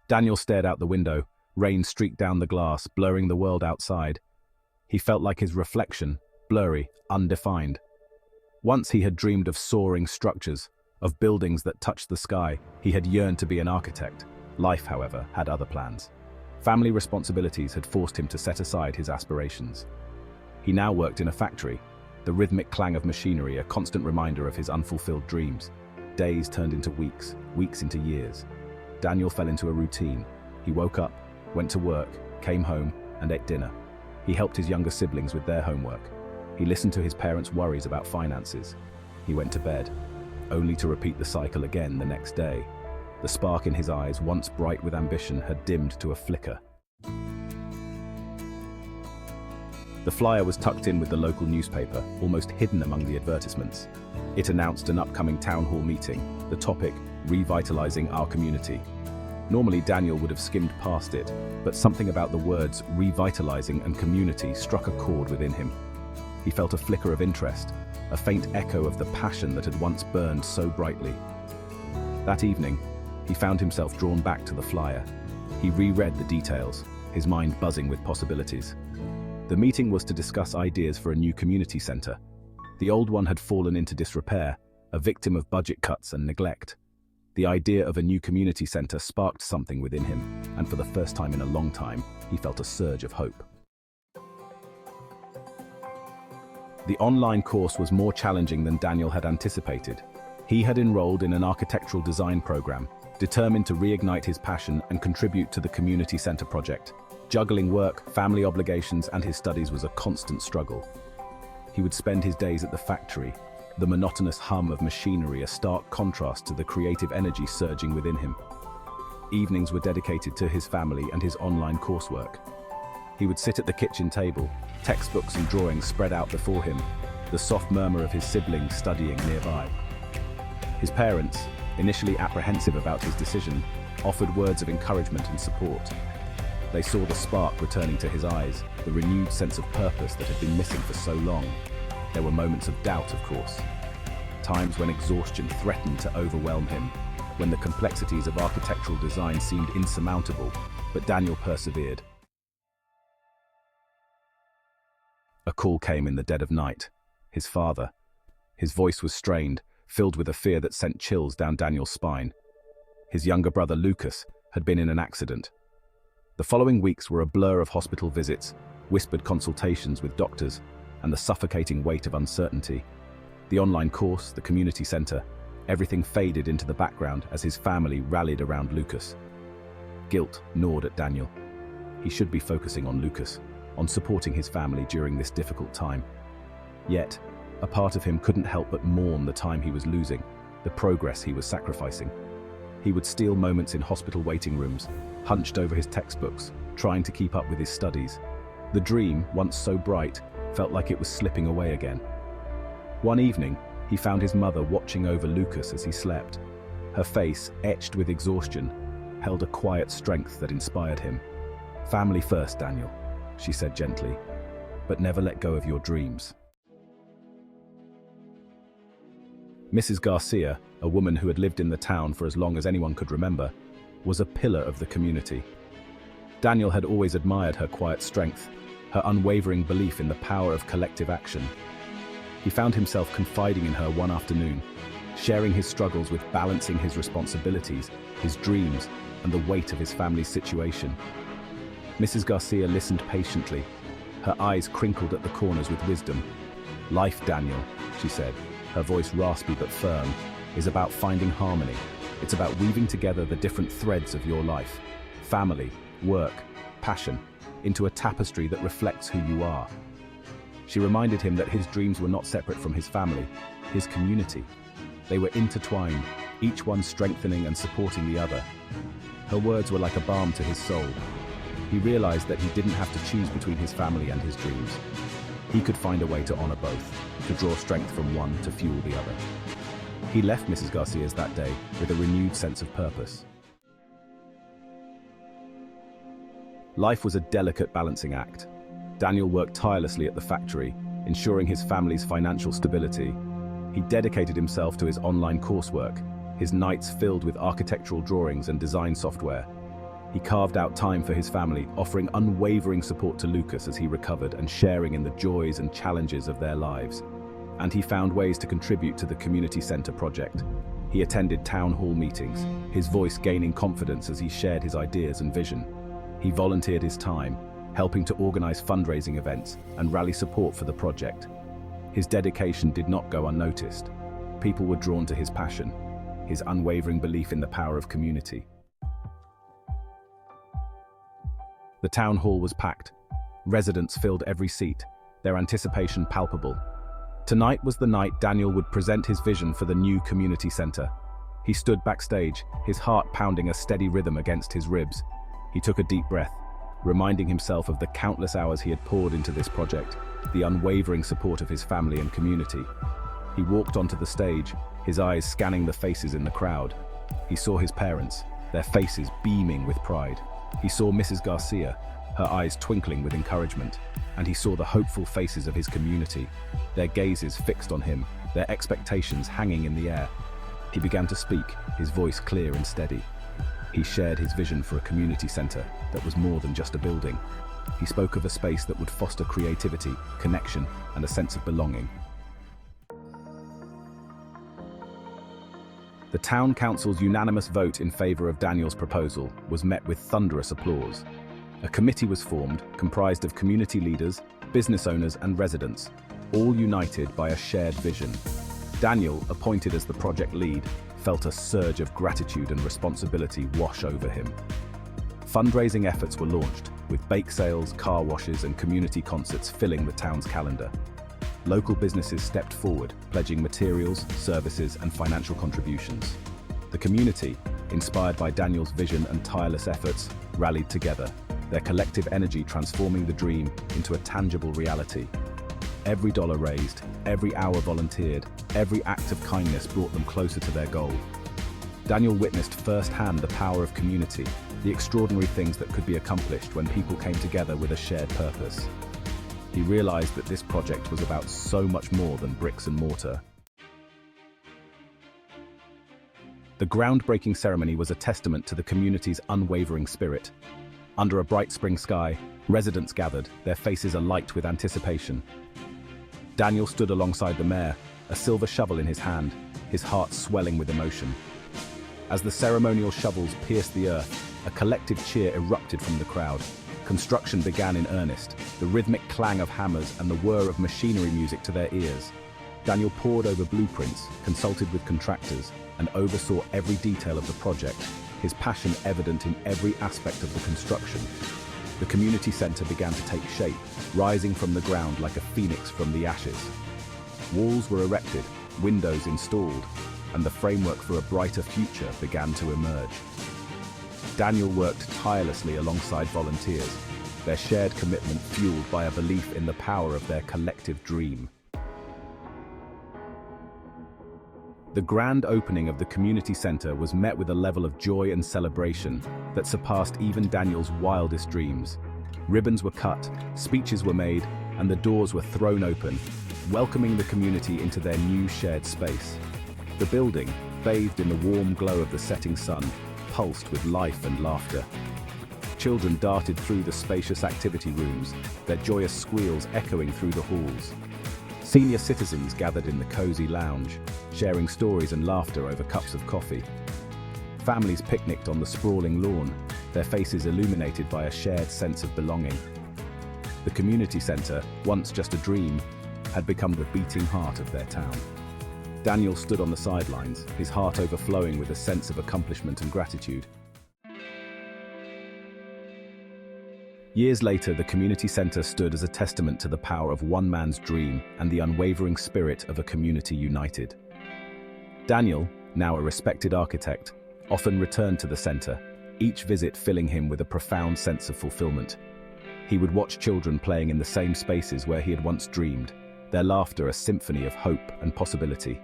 Daniel stared out the window. Rain streaked down the glass, blurring the world outside. He felt like his reflection, blurry, undefined. Once he had dreamed of soaring structures, of buildings that touched the sky. He had yearned to be an architect. Life, however, had other plans. Family responsibilities had forced him to set aside his aspirations. He now worked in a factory, the rhythmic clang of machinery a constant reminder of his unfulfilled dreams. Days turned into weeks, weeks into years. Daniel fell into a routine. He woke up, went to work, came home, and ate dinner. He helped his younger siblings with their homework. He listened to his parents' worries about finances. He went to bed, only to repeat the cycle again the next day. The spark in his eyes, once bright with ambition, had dimmed to a flicker. The flyer was tucked in with the local newspaper, almost hidden among the advertisements. It announced an upcoming town hall meeting, the topic, revitalizing our community. Normally Daniel would have skimmed past it, but something about the words revitalizing and community struck a chord within him. He felt a flicker of interest, a faint echo of the passion that had once burned so brightly. That evening, he found himself drawn back to the flyer. He reread the details, his mind buzzing with possibilities. The meeting was to discuss ideas for a new community center. The old one had fallen into disrepair, a victim of budget cuts and neglect. The idea of a new community center sparked something within him, and for the first time in a long time, he felt a surge of hope. The online course was more challenging than Daniel had anticipated. He had enrolled in an architectural design program, determined to reignite his passion and contribute to the community center project. Juggling work, family obligations, and his studies was a constant struggle. He would spend his days at the factory, the monotonous hum of machinery a stark contrast to the creative energy surging within him. Evenings were dedicated to his family and his online coursework. He would sit at the kitchen table, textbooks and drawings spread out before him, the soft murmur of his siblings studying nearby. His parents, initially apprehensive about his decision, offered words of encouragement and support. They saw the spark returning to his eyes, the renewed sense of purpose that had been missing for so long. There were moments of doubt, of course. Times when exhaustion threatened to overwhelm him, when the complexities of architectural design seemed insurmountable, but Daniel persevered. A call came in the dead of night. His father. His voice was strained, filled with a fear that sent chills down Daniel's spine. His younger brother, Lucas, had been in an accident. The following weeks were a blur of hospital visits, whispered consultations with doctors, and the suffocating weight of uncertainty. The online course, the community center, everything faded into the background as his family rallied around Lucas. Guilt gnawed at Daniel. He should be focusing on Lucas, on supporting his family during this difficult time. Yet, a part of him couldn't help but mourn the time he was losing, the progress he was sacrificing. He would steal moments in hospital waiting rooms, hunched over his textbooks, trying to keep up with his studies. The dream, once so bright, felt like it was slipping away again. One evening, he found his mother watching over Lucas as he slept. Her face, etched with exhaustion, held a quiet strength that inspired him. "Family first, Daniel," she said gently, "but never let go of your dreams." Mrs. Garcia, a woman who had lived in the town for as long as anyone could remember, was a pillar of the community. Daniel had always admired her quiet strength, her unwavering belief in the power of collective action. He found himself confiding in her one afternoon, sharing his struggles with balancing his responsibilities, his dreams, and the weight of his family's situation. Mrs. Garcia listened patiently, her eyes crinkled at the corners with wisdom. "Life, Daniel," she said, her voice raspy but firm, "is about finding harmony. It's about weaving together the different threads of your life, family, work, passion, into a tapestry that reflects who you are." She reminded him that his dreams were not separate from his family, his community. They were intertwined, each one strengthening and supporting the other. Her words were like a balm to his soul. He realized that he didn't have to choose between his family and his dreams. He could find a way to honor both, to draw strength from one to fuel the other. He left Mrs. Garcia's that day with a renewed sense of purpose. Life was a delicate balancing act. Daniel worked tirelessly at the factory, ensuring his family's financial stability. He dedicated himself to his online coursework, his nights filled with architectural drawings and design software. He carved out time for his family, offering unwavering support to Lucas as he recovered and sharing in the joys and challenges of their lives. And he found ways to contribute to the community center project. He attended town hall meetings, his voice gaining confidence as he shared his ideas and vision. He volunteered his time, helping to organize fundraising events and rally support for the project. His dedication did not go unnoticed. People were drawn to his passion, his unwavering belief in the power of community. The town hall was packed. Residents filled every seat, their anticipation palpable. Tonight was the night Daniel would present his vision for the new community center. He stood backstage, his heart pounding a steady rhythm against his ribs. He took a deep breath, reminding himself of the countless hours he had poured into this project, the unwavering support of his family and community. He walked onto the stage, his eyes scanning the faces in the crowd. He saw his parents, their faces beaming with pride. He saw Mrs. Garcia, her eyes twinkling with encouragement, and he saw the hopeful faces of his community, their gazes fixed on him, their expectations hanging in the air. He began to speak, his voice clear and steady. He shared his vision for a community center that was more than just a building. He spoke of a space that would foster creativity, connection, and a sense of belonging. The town council's unanimous vote in favor of Daniel's proposal was met with thunderous applause. A committee was formed, comprised of community leaders, business owners, and residents, all united by a shared vision. Daniel, appointed as the project lead, felt a surge of gratitude and responsibility wash over him. Fundraising efforts were launched, with bake sales, car washes, and community concerts filling the town's calendar. Local businesses stepped forward, pledging materials, services, and financial contributions. The community, inspired by Daniel's vision and tireless efforts, rallied together, their collective energy transforming the dream into a tangible reality. Every dollar raised, every hour volunteered, every act of kindness brought them closer to their goal. Daniel witnessed firsthand the power of community, the extraordinary things that could be accomplished when people came together with a shared purpose. He realized that this project was about so much more than bricks and mortar. The groundbreaking ceremony was a testament to the community's unwavering spirit. Under a bright spring sky, residents gathered, their faces alight with anticipation. Daniel stood alongside the mayor, a silver shovel in his hand, his heart swelling with emotion. As the ceremonial shovels pierced the earth, a collective cheer erupted from the crowd. Construction began in earnest, the rhythmic clang of hammers and the whir of machinery music to their ears. Daniel pored over blueprints, consulted with contractors, and oversaw every detail of the project, his passion evident in every aspect of the construction. The community center began to take shape, rising from the ground like a phoenix from the ashes. Walls were erected, windows installed, and the framework for a brighter future began to emerge. Daniel worked tirelessly alongside volunteers, their shared commitment fueled by a belief in the power of their collective dream. The grand opening of the community center was met with a level of joy and celebration that surpassed even Daniel's wildest dreams. Ribbons were cut, speeches were made, and the doors were thrown open, welcoming the community into their new shared space. The building, bathed in the warm glow of the setting sun, pulsed with life and laughter. Children darted through the spacious activity rooms, their joyous squeals echoing through the halls. Senior citizens gathered in the cozy lounge, sharing stories and laughter over cups of coffee. Families picnicked on the sprawling lawn, their faces illuminated by a shared sense of belonging. The community center, once just a dream, had become the beating heart of their town. Daniel stood on the sidelines, his heart overflowing with a sense of accomplishment and gratitude. Years later, the community center stood as a testament to the power of one man's dream and the unwavering spirit of a community united. Daniel, now a respected architect, often returned to the center, each visit filling him with a profound sense of fulfillment. He would watch children playing in the same spaces where he had once dreamed, their laughter a symphony of hope and possibility.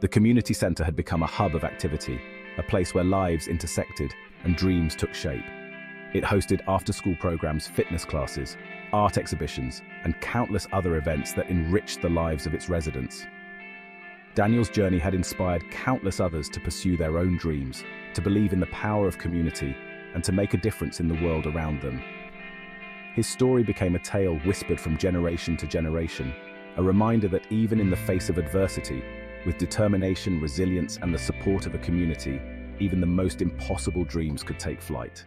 The community center had become a hub of activity, a place where lives intersected and dreams took shape. It hosted after-school programs, fitness classes, art exhibitions, and countless other events that enriched the lives of its residents. Daniel's journey had inspired countless others to pursue their own dreams, to believe in the power of community, and to make a difference in the world around them. His story became a tale whispered from generation to generation, a reminder that even in the face of adversity, with determination, resilience, and the support of a community, even the most impossible dreams could take flight.